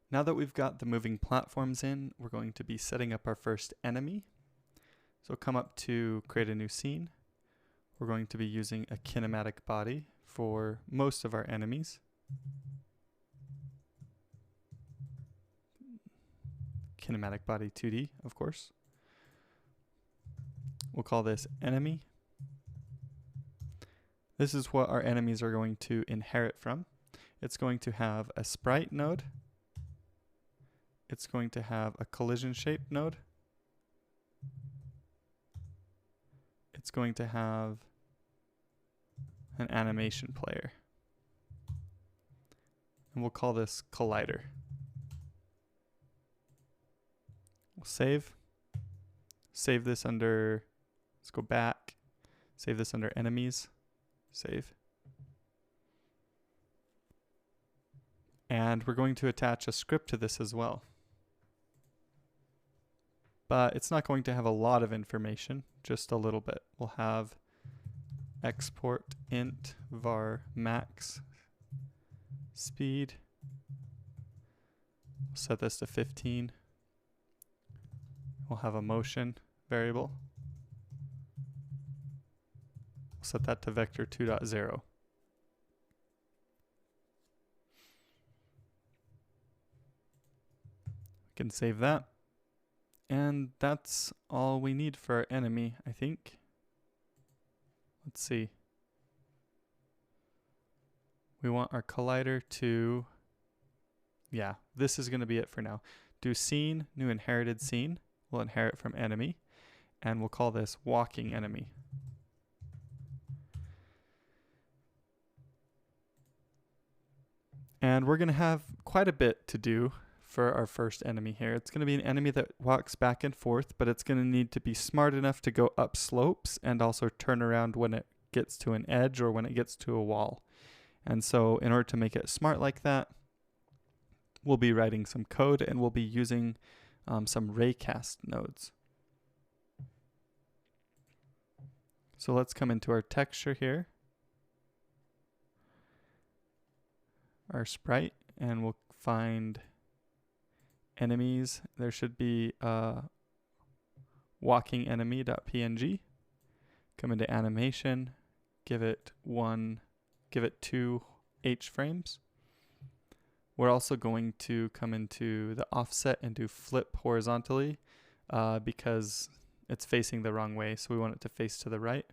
Now that we've got the moving platforms in, we're going to be setting up our first enemy. So come up to create a new scene. We're going to be using a kinematic body for most of our enemies. Kinematic body 2D, of course. We'll call this enemy. This is what our enemies are going to inherit from. It's going to have a sprite node. It's going to have a collision shape node. It's going to have an animation player. And we'll call this collider. We'll save. Save this under, let's go back. Save this under enemies. Save. And we're going to attach a script to this as well. But it's not going to have a lot of information, just a little bit. We'll have export int var max speed. We'll set this to 15. We'll have a motion variable. We'll set that to vector 2.0. We can save that. And that's all we need for our enemy, I think. Let's see. We want our collider to, yeah, this is going to be it for now. Do scene, new inherited scene. We'll inherit from enemy. And we'll call this walking enemy. And we're going to have quite a bit to do for our first enemy here. It's going to be an enemy that walks back and forth, but it's going to need to be smart enough to go up slopes and also turn around when it gets to an edge or when it gets to a wall. And so in order to make it smart like that, we'll be writing some code and we'll be using some raycast nodes. So let's come into our texture here, our sprite, and we'll find enemies. There should be walking enemy.png. Come into animation, give it 2 H frames. We're also going to come into the offset and do flip horizontally because it's facing the wrong way, so we want it to face to the right.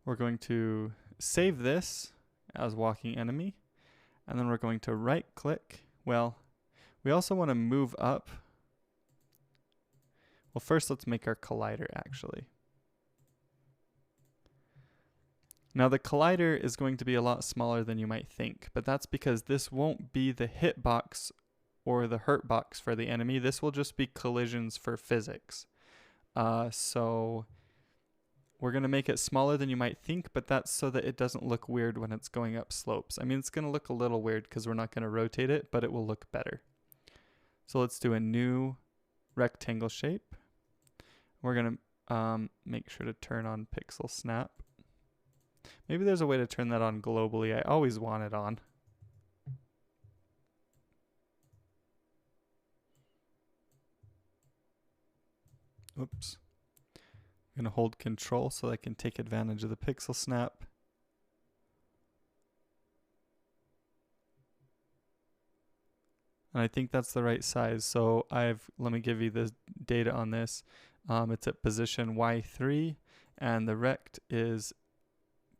We're going to save this as walking enemy, and then we're going to right click. Well, we also want to move up. Well, first let's make our collider actually. Now the collider is going to be a lot smaller than you might think, but that's because this won't be the hitbox or the hurt box for the enemy. This will just be collisions for physics. So we're going to make it smaller than you might think, but that's so that it doesn't look weird when it's going up slopes. I mean, it's going to look a little weird because we're not going to rotate it, but it will look better. So let's do a new rectangle shape. We're going to make sure to turn on pixel snap. Maybe there's a way to turn that on globally. I always want it on. Oops. I'm going to hold control so I can take advantage of the pixel snap. And I think that's the right size. So let me give you the data on this. It's at position Y3 and the rect is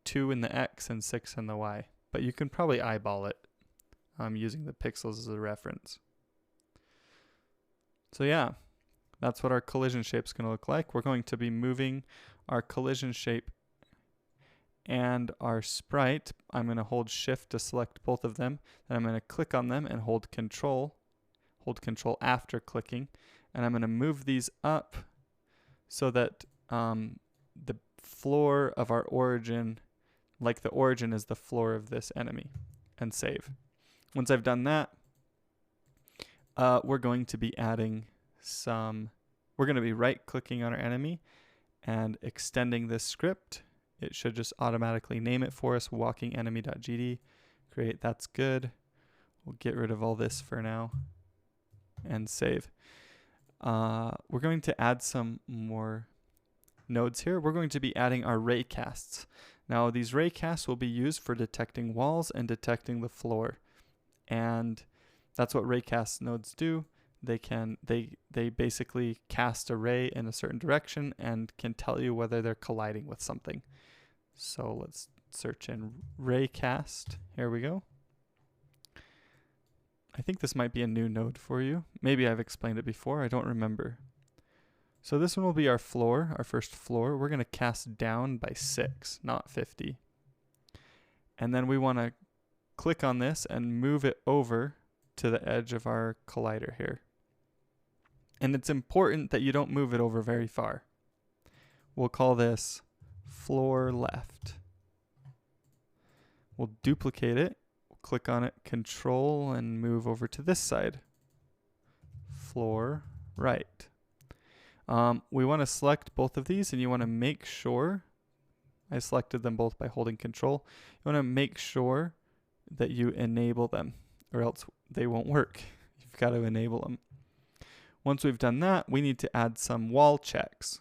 2 in the X and 6 in the Y. But you can probably eyeball it using the pixels as a reference. So yeah, that's what our collision shape is going to look like. We're going to be moving our collision shape and our sprite. I'm going to hold shift to select both of them. Then I'm going to click on them and hold control after clicking. And I'm going to move these up so that the floor of our origin, like the origin is the floor of this enemy, and save. Once I've done that, we're going to be adding we're going to be right clicking on our enemy and extending this script. It should just automatically name it for us, walking enemy.gd. Great, that's good. We'll get rid of all this for now and save. We're going to add some more nodes here. We're going to be adding our ray casts. Now these ray casts will be used for detecting walls and detecting the floor. And that's what ray cast nodes do. They basically cast a ray in a certain direction and can tell you whether they're colliding with something. So let's search in ray cast. Here we go. I think this might be a new node for you. Maybe I've explained it before. I don't remember. So this one will be our floor, our first floor. We're going to cast down by 6, not 50. And then we want to click on this and move it over to the edge of our collider here. And it's important that you don't move it over very far. We'll call this floor left. We'll duplicate it. We'll click on it, control, and move over to this side. Floor right. We want to select both of these, and you want to make sure, I selected them both by holding control. You want to make sure that you enable them, or else they won't work. You've got to enable them. Once we've done that, we need to add some wall checks.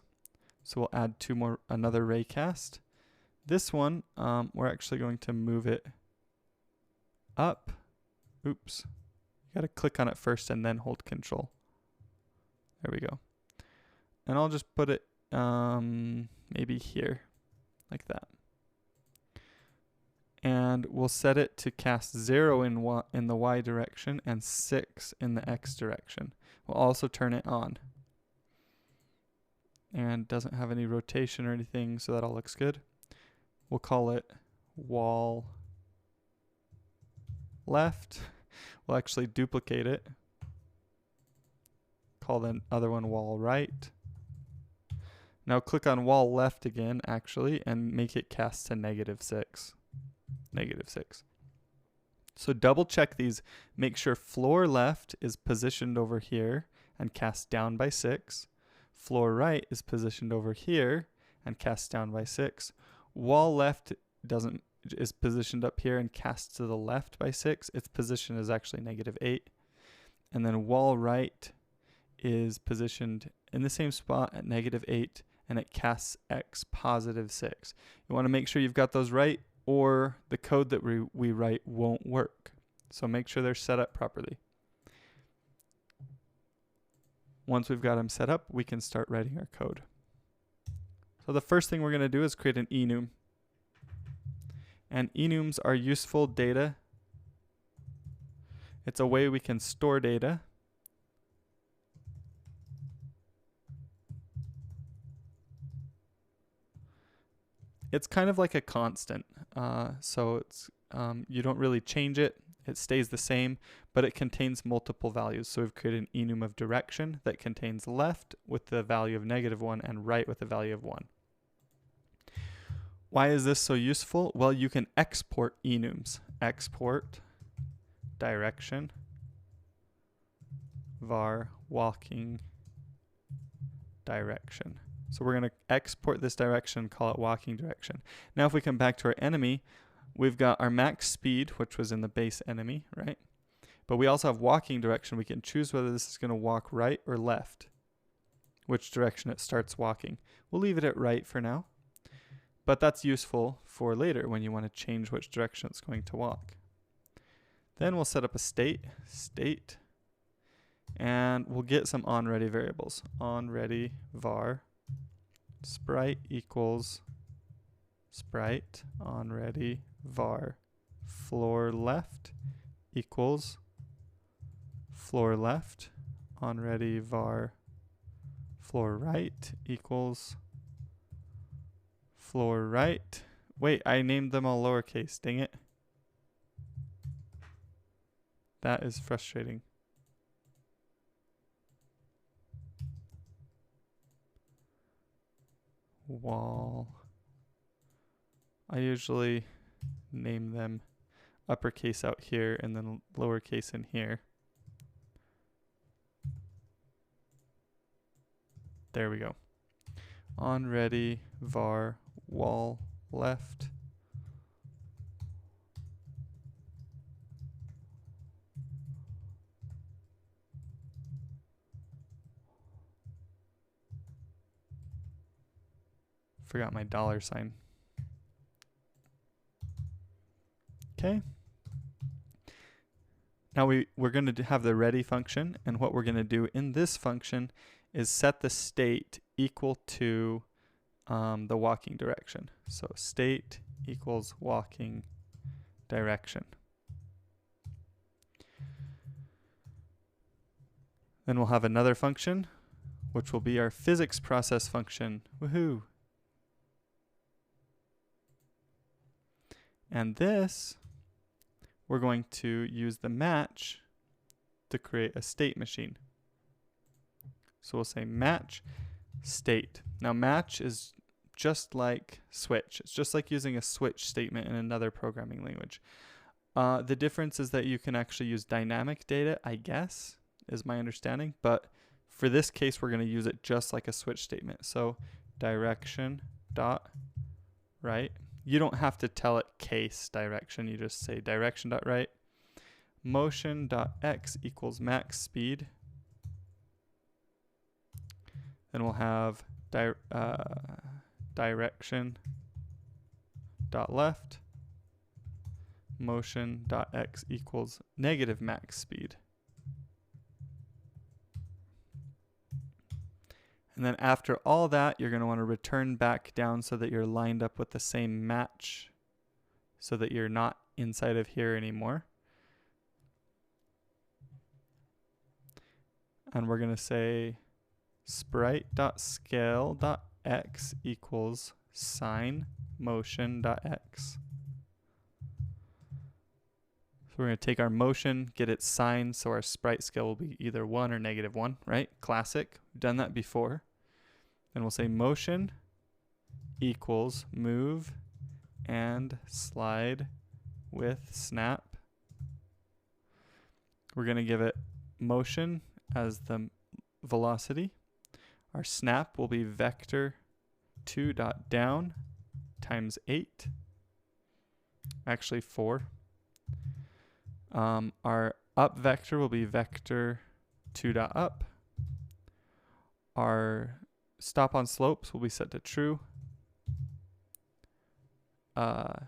So we'll add another ray cast. This one, we're actually going to move it up. Oops. You got to click on it first and then hold control. There we go. And I'll just put it maybe here, like that. And we'll set it to cast 0 in the Y direction and 6 in the X direction. We'll also turn it on. And doesn't have any rotation or anything, so that all looks good. We'll call it wall left. We'll actually duplicate it. Call the other one wall right. Now click on wall left again, actually, and make it cast to -6. -6. So double check these. Make sure floor left is positioned over here and cast down by 6. Floor right is positioned over here and cast down by 6. Wall left is positioned up here and cast to the left by 6. Its position is actually -8. And then wall right is positioned in the same spot at -8, and it casts X +6. You want to make sure you've got those right, or the code that we write won't work. So make sure they're set up properly. Once we've got them set up, we can start writing our code. So the first thing we're going to do is create an enum. And enums are useful data. It's a way we can store data. It's kind of like a constant. So it's you don't really change it. It stays the same, but it contains multiple values. So we've created an enum of direction that contains left with the value of -1 and right with the value of 1. Why is this so useful? Well, you can export enums. Export direction var walking direction. So we're going to export this direction and call it walking direction. Now if we come back to our enemy, we've got our max speed, which was in the base enemy, right? But we also have walking direction. We can choose whether this is going to walk right or left, which direction it starts walking. We'll leave it at right for now, but that's useful for later when you want to change which direction it's going to walk. Then we'll set up a state, and we'll get some onReady variables. onReady var sprite equals sprite, onReady var floor left equals floor left, onReady var floor right equals floor right. Wait, I named them all lowercase, dang it. That is frustrating. Wall. I usually name them uppercase out here and then lowercase in here. There we go. onReady var wall left forgot my $sign. Okay. Now we're going to have the ready function, and what we're going to do in this function is set the state equal to the walking direction. So state equals walking direction. Then we'll have another function, which will be our physics process function. Woohoo! And this, we're going to use the match to create a state machine. So we'll say match state. Now match is just like switch. It's just like using a switch statement in another programming language. The difference is that you can actually use dynamic data, I guess, is my understanding. But for this case, we're going to use it just like a switch statement. So direction dot right. You don't have to tell it case direction. You just say direction dot right. Motion dot x equals max speed. Then we'll have direction dot left. Motion dot x equals negative max speed. And then after all that, you're going to want to return back down so that you're lined up with the same match, so that you're not inside of here anymore. And we're going to say sprite.scale.x equals sine motion.x. So we're going to take our motion, get its sine, so our sprite scale will be either 1 or -1, right? Classic. We've done that before. Then we'll say motion equals move and slide with snap. We're going to give it motion as the velocity. Our snap will be vector 2.down times 8. Actually 4. Our up vector will be vector 2.up. Our stop on slopes will be set to true. Although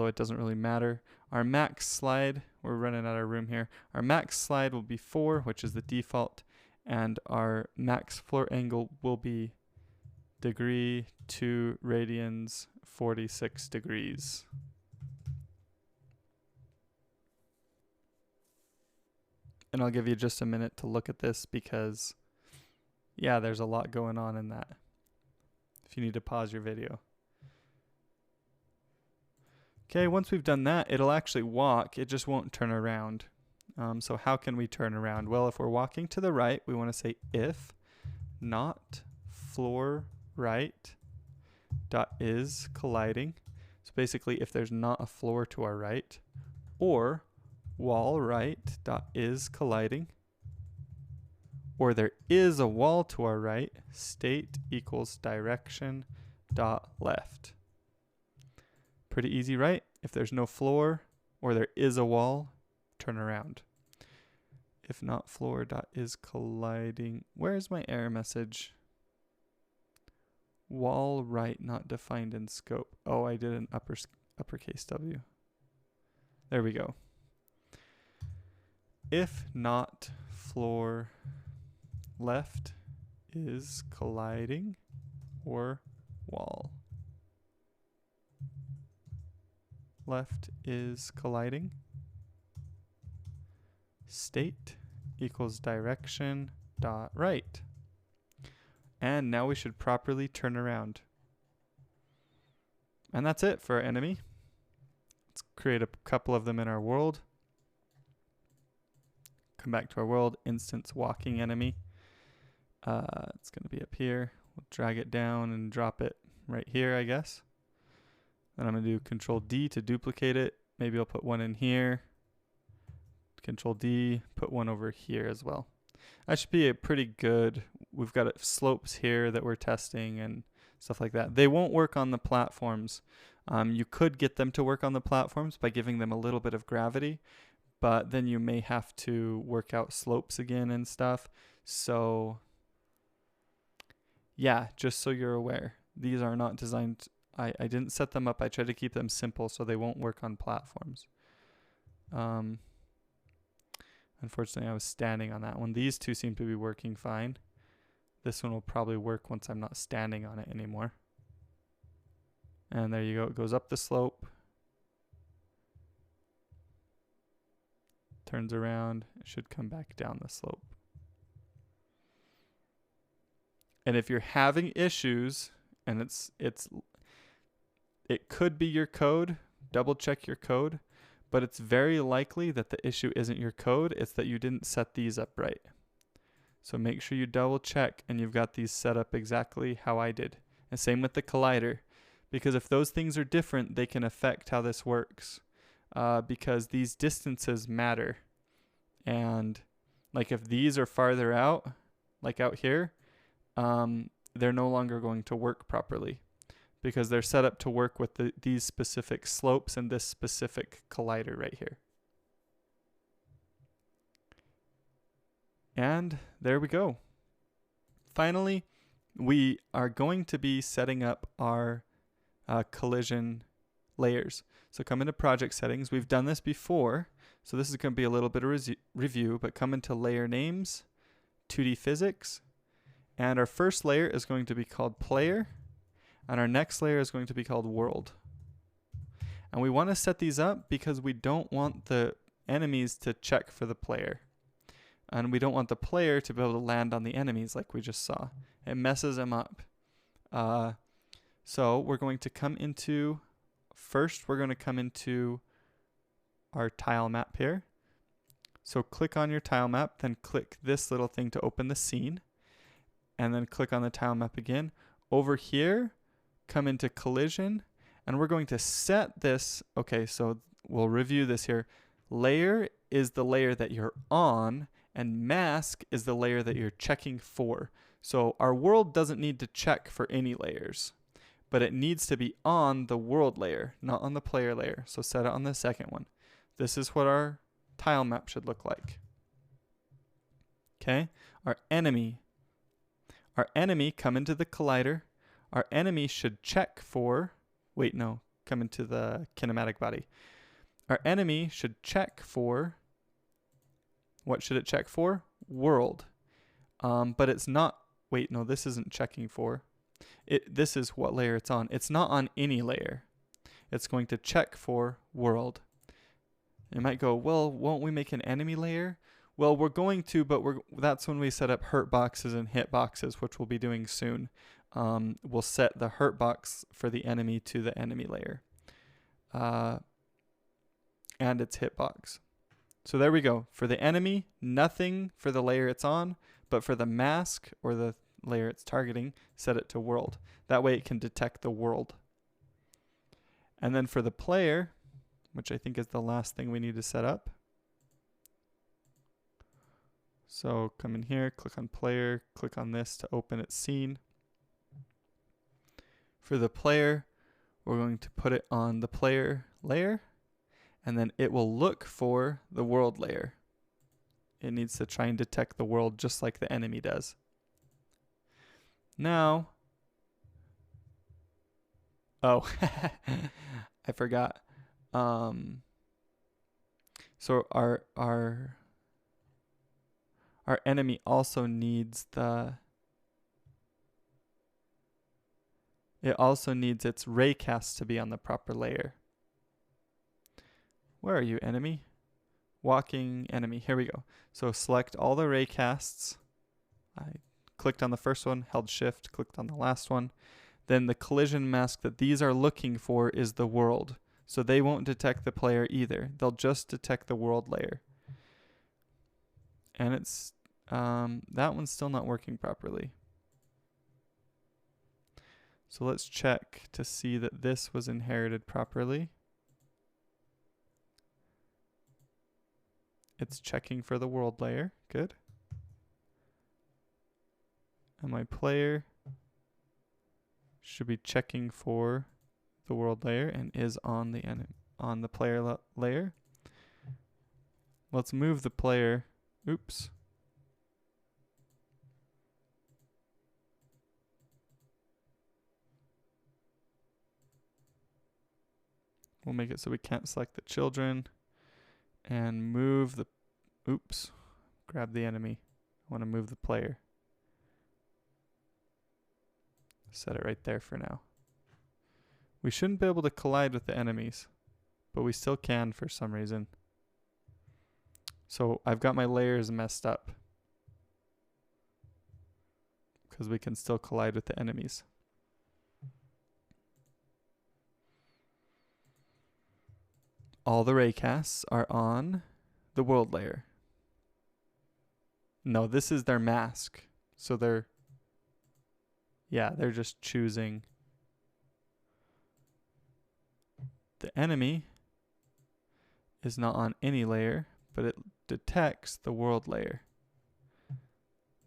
it doesn't really matter. Our max slide, we're running out of room here. Our max slide will be 4, which is the default. And our max floor angle will be degree 2 radians 46 degrees. And I'll give you just a minute to look at this because, yeah, there's a lot going on in that. If you need to pause your video. Okay, once we've done that, it'll actually walk. It just won't turn around. So how can we turn around? Well, if we're walking to the right, we want to say if not floor right dot is colliding. So basically, if there's not a floor to our right, or wall right dot is colliding, or there is a wall to our right, state equals direction dot left. Pretty easy, right? If there's no floor or there is a wall, turn around. If not floor dot is colliding, where's my error message? Wall right not defined in scope. Oh, I did an uppercase W. There we go. If not floor left is colliding or wall. Left is colliding. State equals direction dot right. And now we should properly turn around. And that's it for our enemy. Let's create a couple of them in our world. Come back to our world, instance walking enemy. It's going to be up here. We'll drag it down and drop it right here, I guess. Then I'm going to do Control D to duplicate it. Maybe I'll put one in here. Control D, put one over here as well. That should be a pretty good. We've got slopes here that we're testing and stuff like that. They won't work on the platforms. You could get them to work on the platforms by giving them a little bit of gravity, but then you may have to work out slopes again and stuff. So Yeah, just so you're aware, these are not designed. I didn't set them up. I tried to keep them simple so they won't work on platforms. Unfortunately, I was standing on that one. These two seem to be working fine. This one will probably work once I'm not standing on it anymore. And there you go. It goes up the slope. Turns around. It should come back down the slope. And if you're having issues, and it could be your code, double check your code, but it's very likely that the issue isn't your code, it's that you didn't set these up right. So make sure you double check and you've got these set up exactly how I did. And same with the collider, because if those things are different, they can affect how this works, because these distances matter. And like if these are farther out, like out here, they're no longer going to work properly because they're set up to work with these specific slopes and this specific collider right here. And there we go. Finally, we are going to be setting up our collision layers. So come into project settings. We've done this before, so this is going to be a little bit of review, but come into layer names, 2D physics, and our first layer is going to be called player, and our next layer is going to be called world. And we want to set these up because we don't want the enemies to check for the player. And we don't want the player to be able to land on the enemies like we just saw. It messes them up. So we're going to come into, first we're going to come into our tile map here. So click on your tile map, then click this little thing to open the scene. And then click on the tile map again. Over here, come into collision, and we're going to set this. Okay, so we'll review this here. Layer is the layer that you're on, and mask is the layer that you're checking for. So our world doesn't need to check for any layers, but it needs to be on the world layer, not on the player layer. So set it on the second one. This is what our tile map should look like. Okay, our enemy. Our enemy, come into the collider. Our enemy should check for, come into the kinematic body. Our enemy should check for, what should it check for? World. But it's not, this isn't checking for. This is what layer it's on. It's not on any layer. It's going to check for world. You might go, well, won't we make an enemy layer? Well, we're going to, but that's when we set up hurt boxes and hit boxes, which we'll be doing soon. We'll set the hurt box for the enemy to the enemy layer. And its hitbox. So there we go. For the enemy, nothing for the layer it's on, but for the mask or the layer it's targeting, set it to world. That way it can detect the world. And then for the player, which I think is the last thing we need to set up. So come in here, click on player, click on this to open its scene. For the player, we're going to put it on the player layer, and then it will look for the world layer. It needs to try and detect the world just like the enemy does. Now, I forgot. So our enemy also needs it also needs its raycast to be on the proper layer. Where are you, enemy? Walking enemy. Here we go. So select all the raycasts. I clicked on the first one, held shift, clicked on the last one. Then the collision mask that these are looking for is the world. So they won't detect the player either. They'll just detect the world layer. And it's that one's still not working properly. So let's check to see that this was inherited properly. It's checking for the world layer. Good. And my player should be checking for the world layer and is on the player layer. Let's move the player. Oops. We'll make it so we can't select the children. And move the... Oops. Grab the enemy. I want to move the player. Set it right there for now. We shouldn't be able to collide with the enemies, but we still can for some reason. So I've got my layers messed up because we can still collide with the enemies. All the raycasts are on the world layer. No, this is their mask. So they're just choosing. The enemy is not on any layer, but it detects the world layer.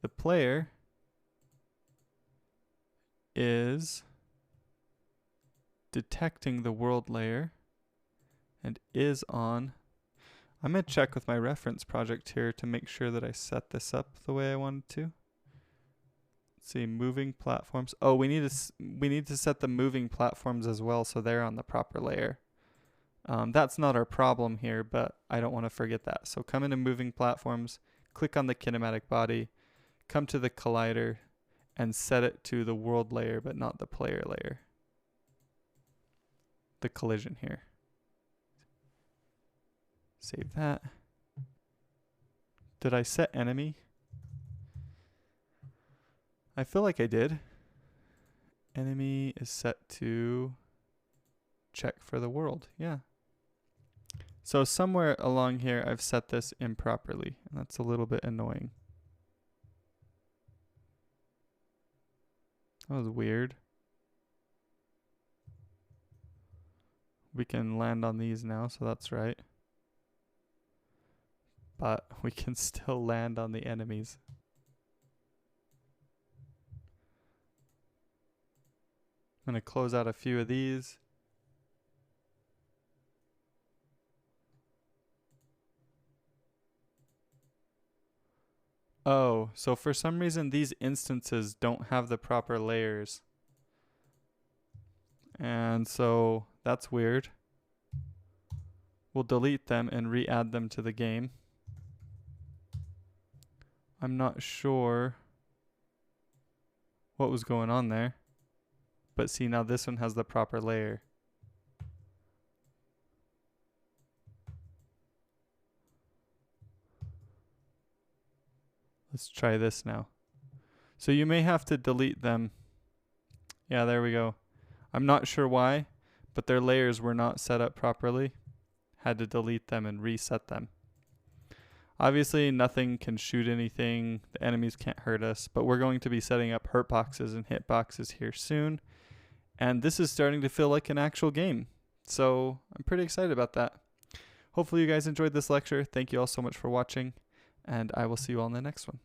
The player is detecting the world layer and is on. I'm going to check with my reference project here to make sure that I set this up the way I wanted to. Let's see, moving platforms. Oh, we need to set the moving platforms as well so they're on the proper layer. That's not our problem here, but I don't want to forget that. So come into moving platforms, click on the kinematic body, come to the collider, and set it to the world layer, but not the player layer. The collision here. Save that. Did I set enemy? I feel like I did. Enemy is set to check for the world. Yeah. So somewhere along here I've set this improperly, and that's a little bit annoying. That was weird. We can land on these now, so that's right. But we can still land on the enemies. I'm going to close out a few of these. Oh, so for some reason these instances don't have the proper layers. And so that's weird. We'll delete them and re-add them to the game. I'm not sure what was going on there. But see, now this one has the proper layer. Let's try this now. So you may have to delete them. Yeah, there we go. I'm not sure why, but their layers were not set up properly. Had to delete them and reset them. Obviously, nothing can shoot anything. The enemies can't hurt us, but we're going to be setting up hurt boxes and hit boxes here soon. And this is starting to feel like an actual game. So I'm pretty excited about that. Hopefully you guys enjoyed this lecture. Thank you all so much for watching, and I will see you all in the next one.